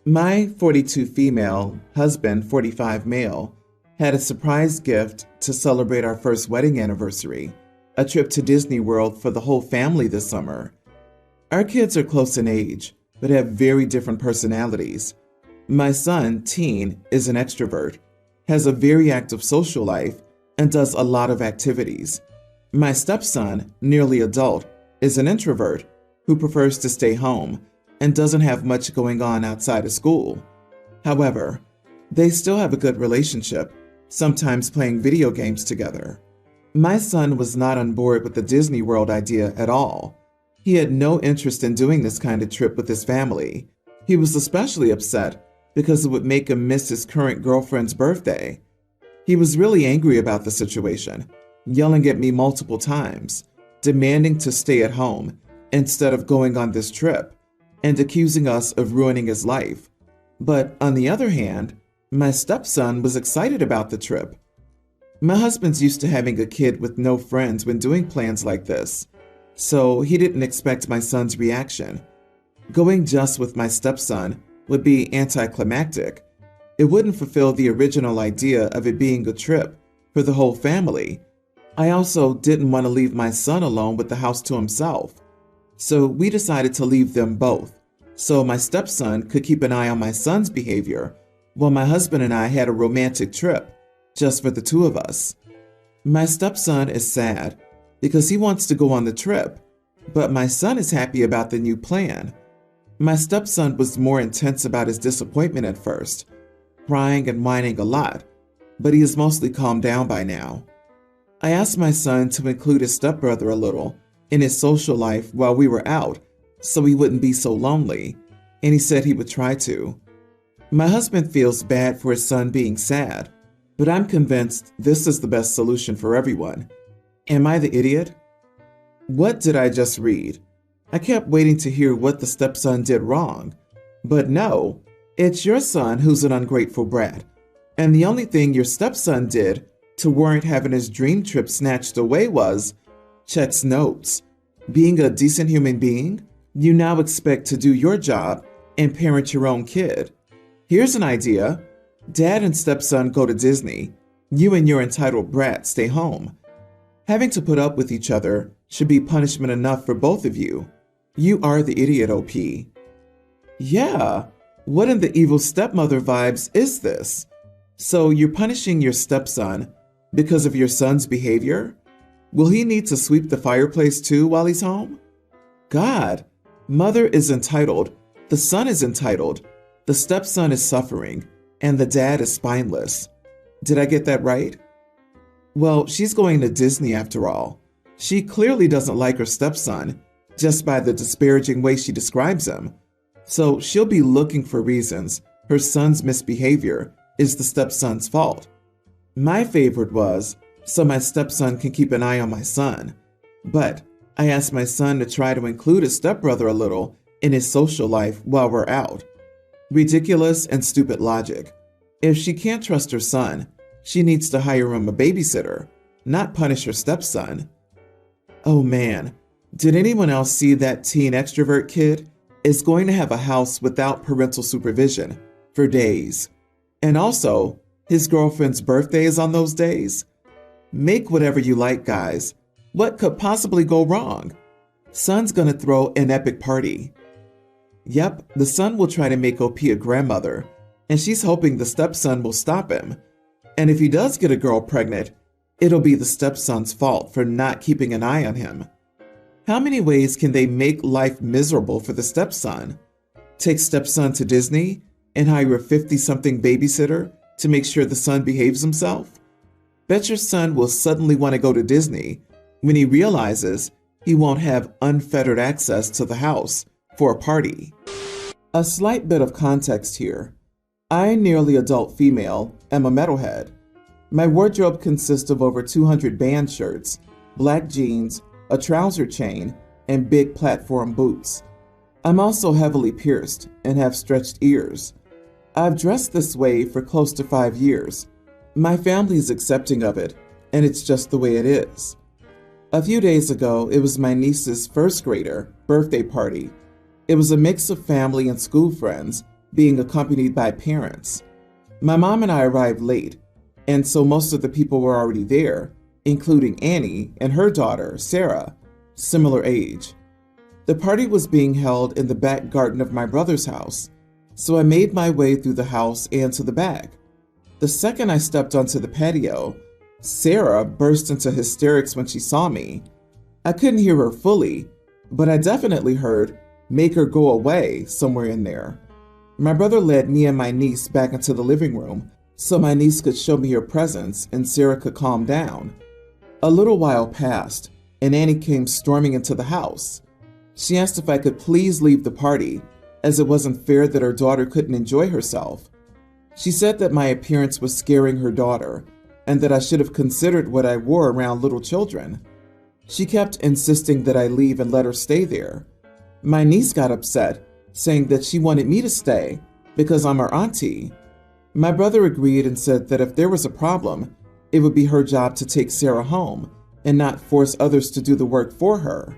My 42 female husband, 45 male, had a surprise gift to celebrate our first wedding anniversary, a trip to Disney World for the whole family this summer. Our kids are close in age, but have very different personalities. My son, teen, is an extrovert, has a very active social life, and does a lot of activities. My stepson, nearly adult, is an introvert who prefers to stay home and doesn't have much going on outside of school. However, they still have a good relationship, sometimes playing video games together. My son was not on board with the Disney World idea at all. He had no interest in doing this kind of trip with his family. He was especially upset because it would make him miss his current girlfriend's birthday. He was really angry about the situation, yelling at me multiple times, demanding to stay at home instead of going on this trip, and accusing us of ruining his life. But on the other hand, my stepson was excited about the trip. My husband's used to having a kid with no friends when doing plans like this, so he didn't expect my son's reaction. Going just with my stepson would be anticlimactic. It wouldn't fulfill the original idea of it being a trip for the whole family. I also didn't want to leave my son alone with the house to himself. So we decided to leave them both, so my stepson could keep an eye on my son's behavior, while my husband and I had a romantic trip, just for the two of us. My stepson is sad because he wants to go on the trip, but my son is happy about the new plan. My stepson was more intense about his disappointment at first, crying and whining a lot, but he has mostly calmed down by now. I asked my son to include his stepbrother a little in his social life while we were out, so he wouldn't be so lonely, and he said he would try to. My husband feels bad for his son being sad, but I'm convinced this is the best solution for everyone. Am I the idiot? What did I just read? I kept waiting to hear what the stepson did wrong, but no, it's your son who's an ungrateful brat, and the only thing your stepson did to warrant having his dream trip snatched away was checks notes. Being a decent human being, you now expect to do your job and parent your own kid. Here's an idea. Dad and stepson go to Disney. You and your entitled brat stay home. Having to put up with each other should be punishment enough for both of you. You are the idiot, OP. Yeah, what in the evil stepmother vibes is this? So you're punishing your stepson because of your son's behavior? Will he need to sweep the fireplace too while he's home? God, mother is entitled, the son is entitled, the stepson is suffering, and the dad is spineless. Did I get that right? Well, she's going to Disney after all. She clearly doesn't like her stepson, just by the disparaging way she describes him. So she'll be looking for reasons her son's misbehavior is the stepson's fault. My favorite was, so my stepson can keep an eye on my son. But I asked my son to try to include his stepbrother a little in his social life while we're out. Ridiculous and stupid logic. If she can't trust her son, she needs to hire him a babysitter, not punish her stepson. Oh man, did anyone else see that teen extrovert kid is going to have a house without parental supervision for days? And also, his girlfriend's birthday is on those days? Make whatever you like, guys. What could possibly go wrong? Son's gonna throw an epic party. Yep, the son will try to make OP a grandmother, and she's hoping the stepson will stop him. And if he does get a girl pregnant, it'll be the stepson's fault for not keeping an eye on him. How many ways can they make life miserable for the stepson? Take stepson to Disney and hire a 50-something babysitter to make sure the son behaves himself? Bet your son will suddenly want to go to Disney when he realizes he won't have unfettered access to the house for a party. A slight bit of context here. I, nearly adult female, am a metalhead. My wardrobe consists of over 200 band shirts, black jeans, a trouser chain, and big platform boots. I'm also heavily pierced and have stretched ears. I've dressed this way for close to 5 years. My family is accepting of it, and it's just the way it is. A few days ago, it was my niece's first grader birthday party. It was a mix of family and school friends, being accompanied by parents. My mom and I arrived late, and so most of the people were already there, including Annie and her daughter, Sarah, similar age. The party was being held in the back garden of my brother's house, so I made my way through the house and to the back. The second I stepped onto the patio, Sarah burst into hysterics when she saw me. I couldn't hear her fully, but I definitely heard, "Make her go away," somewhere in there. My brother led me and my niece back into the living room so my niece could show me her presence and Sarah could calm down. A little while passed, and Annie came storming into the house. She asked if I could please leave the party, as it wasn't fair that her daughter couldn't enjoy herself. She said that my appearance was scaring her daughter, and that I should have considered what I wore around little children. She kept insisting that I leave and let her stay there. My niece got upset, saying that she wanted me to stay because I'm her auntie. My brother agreed and said that if there was a problem, it would be her job to take Sarah home and not force others to do the work for her.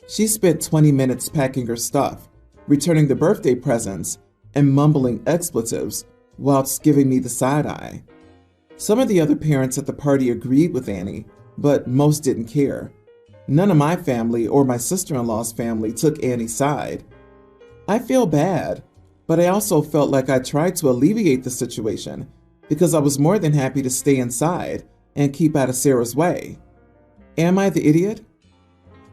She spent 20 minutes packing her stuff, returning the birthday presents, and mumbling expletives whilst giving me the side eye. Some of the other parents at the party agreed with Annie, but most didn't care. None of my family or my sister-in-law's family took Annie's side. I feel bad, but I also felt like I tried to alleviate the situation because I was more than happy to stay inside and keep out of Sarah's way. Am I the idiot?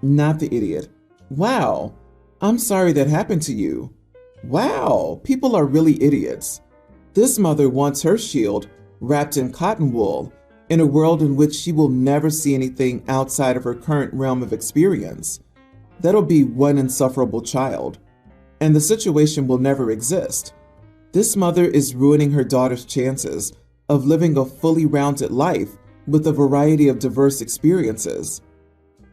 Not the idiot. Wow, I'm sorry that happened to you. Wow, people are really idiots. This mother wants her shield wrapped in cotton wool in a world in which she will never see anything outside of her current realm of experience. That'll be one insufferable child, and the situation will never exist. This mother is ruining her daughter's chances of living a fully rounded life with a variety of diverse experiences.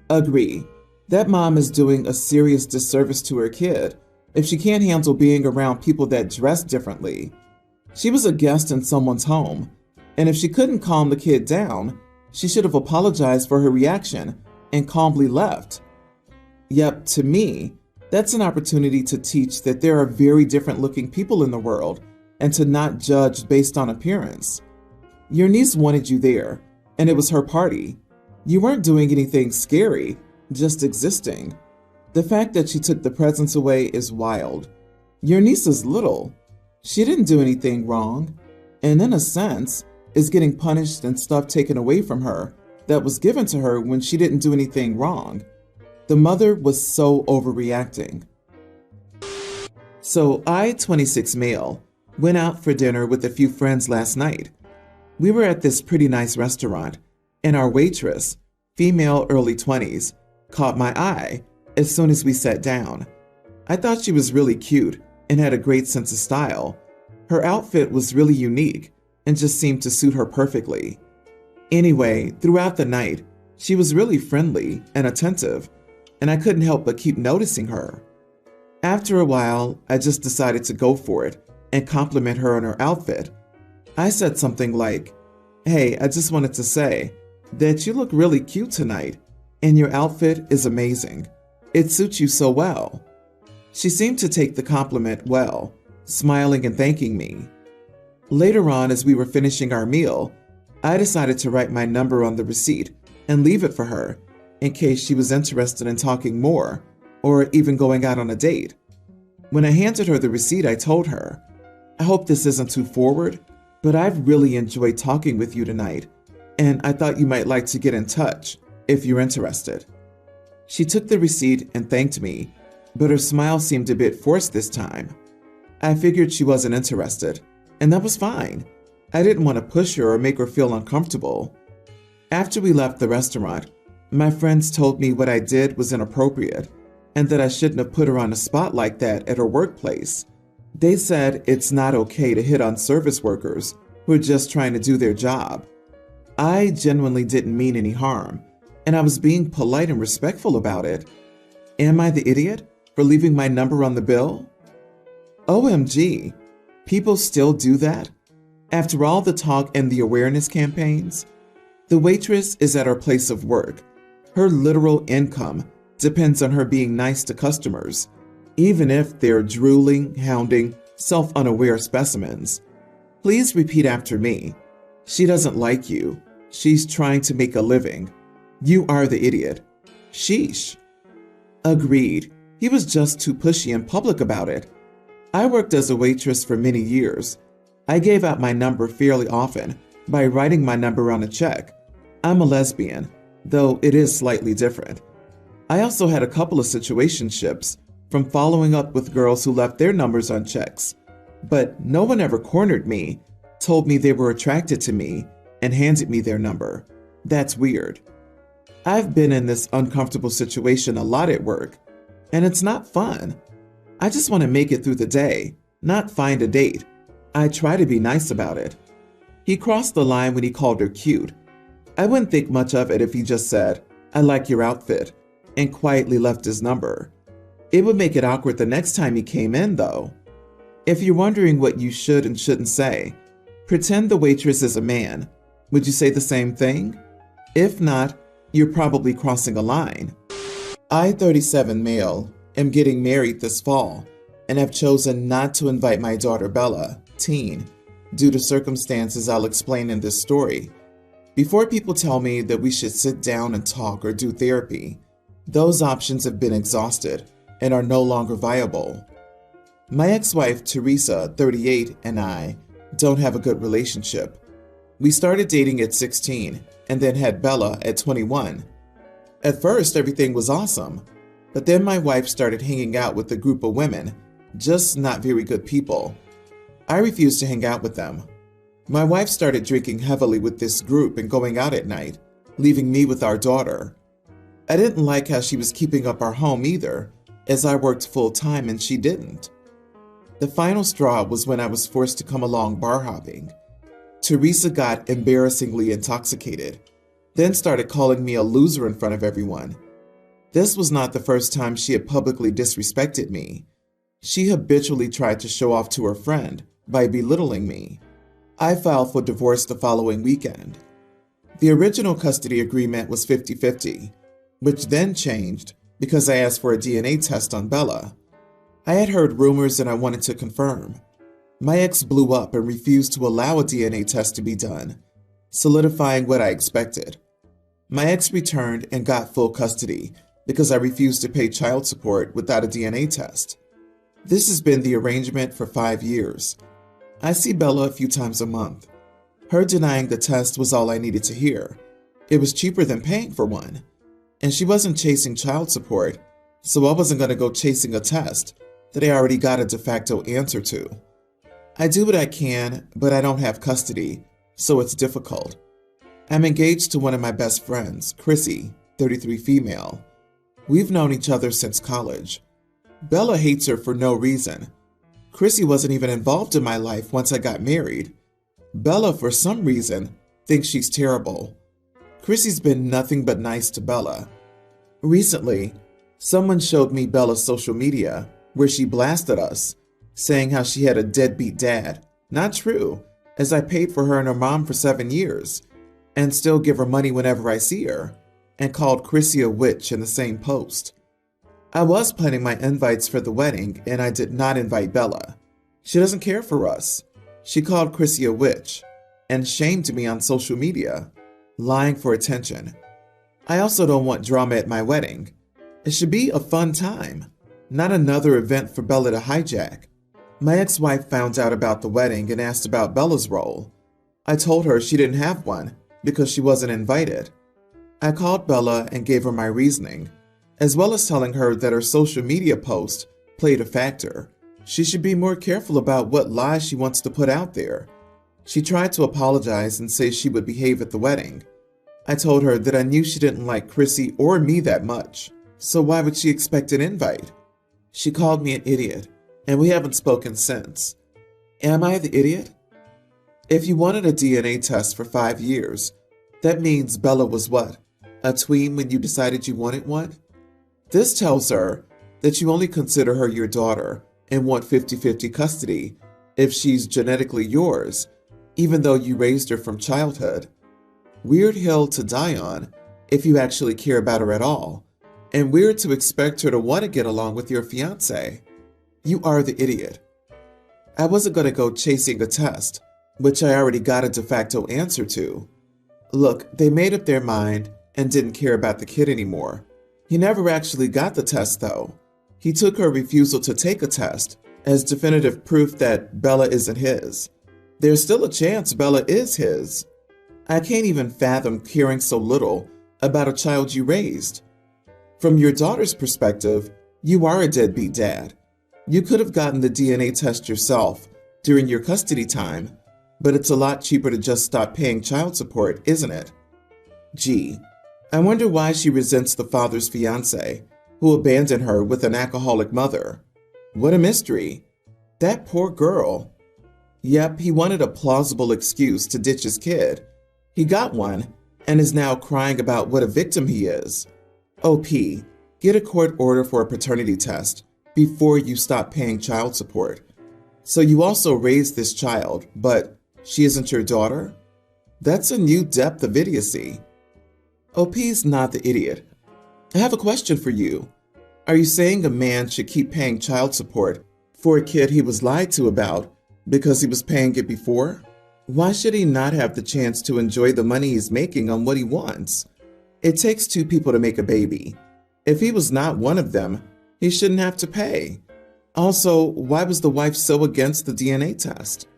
Agree, that mom is doing a serious disservice to her kid if she can't handle being around people that dress differently. She was a guest in someone's home, and if she couldn't calm the kid down, she should have apologized for her reaction and calmly left. Yep, to me, that's an opportunity to teach that there are very different looking people in the world and to not judge based on appearance. Your niece wanted you there, and it was her party. You weren't doing anything scary, just existing. The fact that she took the presents away is wild. Your niece is little. She didn't do anything wrong, and in a sense, is getting punished and stuff taken away from her that was given to her when she didn't do anything wrong. The mother was so overreacting. So I, 26 male, went out for dinner with a few friends last night. We were at this pretty nice restaurant, and our waitress, female early 20s, caught my eye as soon as we sat down. I thought she was really cute and had a great sense of style. Her outfit was really unique and just seemed to suit her perfectly. Anyway, throughout the night, she was really friendly and attentive, and I couldn't help but keep noticing her. After a while, I just decided to go for it and compliment her on her outfit. I said something like, "Hey, I just wanted to say that you look really cute tonight, and your outfit is amazing. It suits you so well." She seemed to take the compliment well, smiling and thanking me. Later on, as we were finishing our meal, I decided to write my number on the receipt and leave it for her in case she was interested in talking more or even going out on a date. When I handed her the receipt, I told her, "I hope this isn't too forward, but I've really enjoyed talking with you tonight, and I thought you might like to get in touch if you're interested." She took the receipt and thanked me, but her smile seemed a bit forced this time. I figured she wasn't interested, and that was fine. I didn't want to push her or make her feel uncomfortable. After we left the restaurant, my friends told me what I did was inappropriate and that I shouldn't have put her on a spot like that at her workplace. They said it's not okay to hit on service workers who are just trying to do their job. I genuinely didn't mean any harm, and I was being polite and respectful about it. Am I the idiot for leaving my number on the bill? OMG, people still do that? After all the talk and the awareness campaigns? The waitress is at her place of work. Her literal income depends on her being nice to customers, even if they're drooling, hounding, self-unaware specimens. Please repeat after me. She doesn't like you. She's trying to make a living. You are the idiot. Sheesh. Agreed. He was just too pushy in public about it. I worked as a waitress for many years. I gave out my number fairly often by writing my number on a check. I'm a lesbian, though it is slightly different. I also had a couple of situationships from following up with girls who left their numbers on checks, but no one ever cornered me, told me they were attracted to me, and handed me their number. That's weird. I've been in this uncomfortable situation a lot at work, and it's not fun. I just want to make it through the day, not find a date. I try to be nice about it. He crossed the line when he called her cute. I wouldn't think much of it if he just said, "I like your outfit," and quietly left his number. It would make it awkward the next time he came in, though. If you're wondering what you should and shouldn't say, pretend the waitress is a man. Would you say the same thing? If not, you're probably crossing a line. I, 37 male, am getting married this fall and have chosen not to invite my daughter Bella, teen, due to circumstances I'll explain in this story. Before people tell me that we should sit down and talk or do therapy, those options have been exhausted and are no longer viable. My ex-wife Teresa, 38, and I don't have a good relationship. We started dating at 16 and then had Bella at 21. At first, everything was awesome, but then my wife started hanging out with a group of women, just not very good people. I refused to hang out with them. My wife started drinking heavily with this group and going out at night, leaving me with our daughter. I didn't like how she was keeping up our home either, as I worked full-time and she didn't. The final straw was when I was forced to come along bar hopping. Teresa got embarrassingly intoxicated, then started calling me a loser in front of everyone. This was not the first time she had publicly disrespected me. She habitually tried to show off to her friend by belittling me. I filed for divorce the following weekend. The original custody agreement was 50-50, which then changed because I asked for a DNA test on Bella. I had heard rumors and I wanted to confirm. My ex blew up and refused to allow a DNA test to be done, solidifying what I expected. My ex returned and got full custody because I refused to pay child support without a DNA test. This has been the arrangement for 5 years. I see Bella a few times a month. Her denying the test was all I needed to hear. It was cheaper than paying for one. And she wasn't chasing child support, so I wasn't going to go chasing a test that I already got a de facto answer to. I do what I can, but I don't have custody, so it's difficult. I'm engaged to one of my best friends, Chrissy, 33 female. We've known each other since college. Bella hates her for no reason. Chrissy wasn't even involved in my life once I got married. Bella, for some reason, thinks she's terrible. Chrissy's been nothing but nice to Bella. Recently, someone showed me Bella's social media, where she blasted us, saying how she had a deadbeat dad. Not true, as I paid for her and her mom for 7 years, and still give her money whenever I see her, and called Chrissy a witch in the same post. I was planning my invites for the wedding, and I did not invite Bella. She doesn't care for us. She called Chrissy a witch, and shamed me on social media, lying for attention. I also don't want drama at my wedding. It should be a fun time, not another event for Bella to hijack. My ex-wife found out about the wedding and asked about Bella's role. I told her she didn't have one because she wasn't invited. I called Bella and gave her my reasoning, as well as telling her that her social media post played a factor. She should be more careful about what lies she wants to put out there. She tried to apologize and say she would behave at the wedding. I told her that I knew she didn't like Chrissy or me that much, so why would she expect an invite? She called me an idiot, and we haven't spoken since. Am I the idiot? If you wanted a DNA test for 5 years, that means Bella was what? A tween when you decided you wanted one? This tells her that you only consider her your daughter and want 50-50 custody if she's genetically yours, even though you raised her from childhood. Weird hill to die on if you actually care about her at all, and weird to expect her to want to get along with your fiancé. You are the idiot. I wasn't going to go chasing a test, which I already got a de facto answer to. Look, they made up their mind and didn't care about the kid anymore. He never actually got the test, though. He took her refusal to take a test as definitive proof that Bella isn't his. There's still a chance Bella is his. I can't even fathom caring so little about a child you raised. From your daughter's perspective, you are a deadbeat dad. You could have gotten the DNA test yourself during your custody time, but it's a lot cheaper to just stop paying child support, isn't it? Gee, I wonder why she resents the father's fiancé, who abandoned her with an alcoholic mother. What a mystery. That poor girl. Yep, he wanted a plausible excuse to ditch his kid. He got one and is now crying about what a victim he is. OP, get a court order for a paternity test before you stop paying child support. So you also raised this child, but she isn't your daughter? That's a new depth of idiocy. OP's not the idiot. I have a question for you. Are you saying a man should keep paying child support for a kid he was lied to about because he was paying it before? Why should he not have the chance to enjoy the money he's making on what he wants? It takes two people to make a baby. If he was not one of them, he shouldn't have to pay. Also, why was the wife so against the DNA test?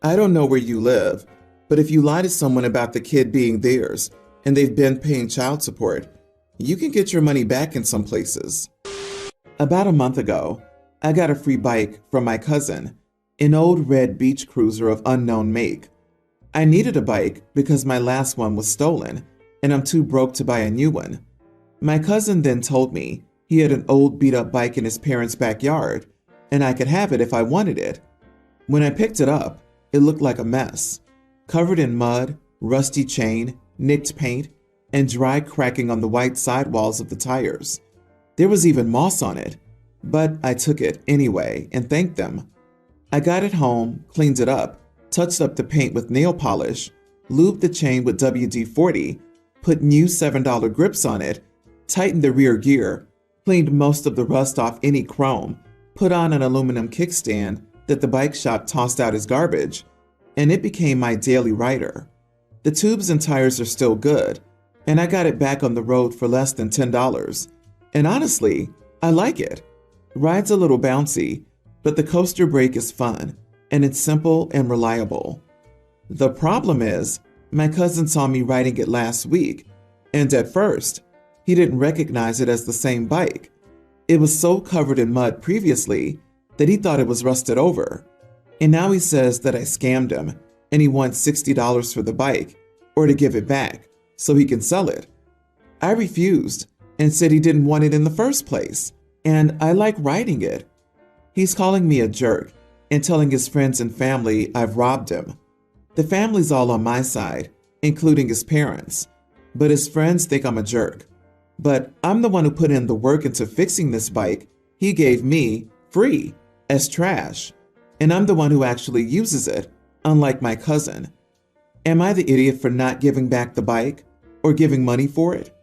I don't know where you live, but if you lie to someone about the kid being theirs and they've been paying child support, you can get your money back in some places. About a month ago, I got a free bike from my cousin, an old red beach cruiser of unknown make. I needed a bike because my last one was stolen, and I'm too broke to buy a new one. My cousin then told me he had an old beat-up bike in his parents' backyard, and I could have it if I wanted it. When I picked it up, it looked like a mess, covered in mud, rusty chain, nicked paint, and dry cracking on the white sidewalls of the tires. There was even moss on it, but I took it anyway and thanked them. I got it home, cleaned it up, touched up the paint with nail polish, lubed the chain with WD-40, put new $7 grips on it, tightened the rear gear, cleaned most of the rust off any chrome, put on an aluminum kickstand that the bike shop tossed out as garbage, and it became my daily rider. The tubes and tires are still good, and I got it back on the road for less than $10. And honestly, I like it. Ride's a little bouncy, but the coaster brake is fun, and it's simple and reliable. The problem is, my cousin saw me riding it last week, and at first, he didn't recognize it as the same bike. It was so covered in mud previously that he thought it was rusted over. And now he says that I scammed him and he wants $60 for the bike or to give it back so he can sell it. I refused and said he didn't want it in the first place, and I like riding it. He's calling me a jerk and telling his friends and family I've robbed him. The family's all on my side, including his parents, but his friends think I'm a jerk. But I'm the one who put in the work into fixing this bike he gave me free as trash, and I'm the one who actually uses it, unlike my cousin. Am I the idiot for not giving back the bike or giving money for it?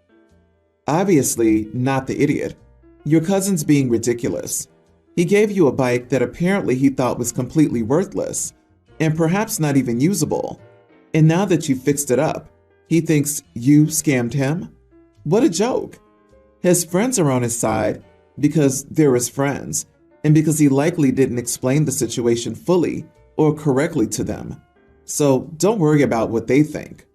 Obviously not the idiot. Your cousin's being ridiculous. He gave you a bike that apparently he thought was completely worthless and perhaps not even usable. And now that you fixed it up, he thinks you scammed him? What a joke. His friends are on his side because they're his friends and because he likely didn't explain the situation fully or correctly to them. So don't worry about what they think.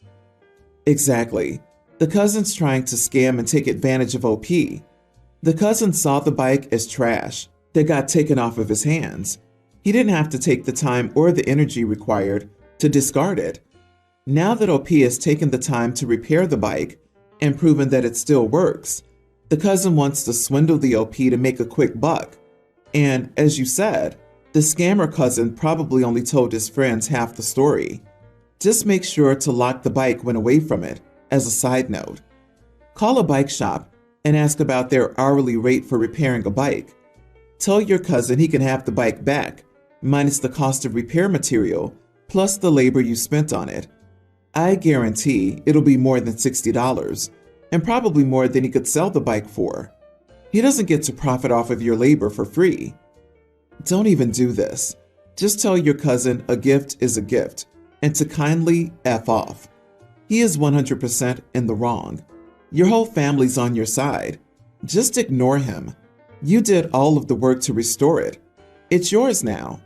Exactly. The cousin's trying to scam and take advantage of OP. The cousin saw the bike as trash that got taken off of his hands. He didn't have to take the time or the energy required to discard it. Now that OP has taken the time to repair the bike and proven that it still works, the cousin wants to swindle the OP to make a quick buck. And as you said, the scammer cousin probably only told his friends half the story. Just make sure to lock the bike when away from it, as a side note. Call a bike shop and ask about their hourly rate for repairing a bike. Tell your cousin he can have the bike back, minus the cost of repair material, plus the labor you spent on it. I guarantee it'll be more than $60, and probably more than he could sell the bike for. He doesn't get to profit off of your labor for free. Don't even do this. Just tell your cousin a gift is a gift and to kindly F off. He is 100% in the wrong. Your whole family's on your side. Just ignore him. You did all of the work to restore it. It's yours now.